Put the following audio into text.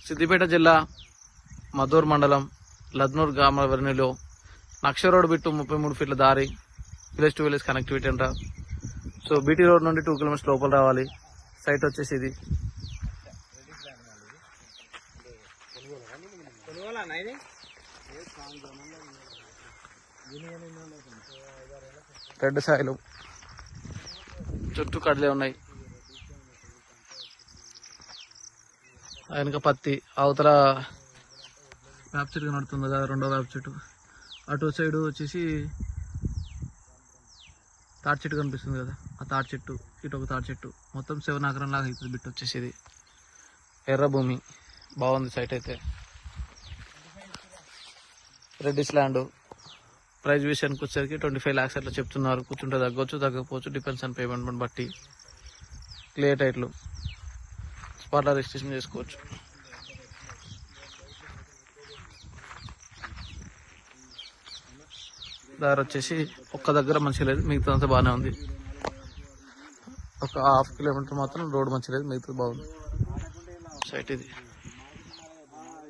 సిద్దిపేట జిల్లా మద్దూరు మండలం లద్నూర్ గ్రామ వెర్నిలో నక్ష రోడ్ బిట్టు 33 ఫీట్ల దారి, విలేజ్ టు విలేజ్ కనెక్టివిటీ అంట. సో బీటీ రోడ్ నుండి 2 కిలోమీటర్స్ లోపల రావాలి. సైట్ వచ్చేసి ఇది. రెడ్ సాయిలు చుట్టూ కడలే ఉన్నాయి. వెనక పత్తి, అవతల వేప చెట్టు కనడుతుంది కదా, రెండో వేప చెట్టు. అటు సైడ్ వచ్చేసి తాటి చెట్టు కనిపిస్తుంది కదా, ఆ తాటి చెట్టు, ఇటు ఒక తాటి చెట్టు. మొత్తం 7 ఎకరం లాగా అవుతుంది బిట్ వచ్చేసి. ఇది ఎర్ర భూమి, బాగుంది సైట్ అయితే. రెడ్డిస్ ల్యాండ్. ప్రైస్ విషయానికి వచ్చేసరికి 25 lakhs అట్లా చెప్తున్నారు. కూర్చుంటే తగ్గొచ్చు, తగ్గకపోవచ్చు, డిపెండ్స్ ఆన్ పేమెంట్ బట్టి. క్లియర్ టైట్లు, స్పాట్లో రిజిస్ట్రేషన్ చేసుకోవచ్చు. దారి వచ్చేసి ఒక్క దగ్గర మంచిగా లేదు, మిగతా అంతా బాగానే ఉంది. ఒక 1/2 కిలోమీటర్ మాత్రం రోడ్ మంచిగా లేదు, మిగతా బాగుంది సైట్ ఇది.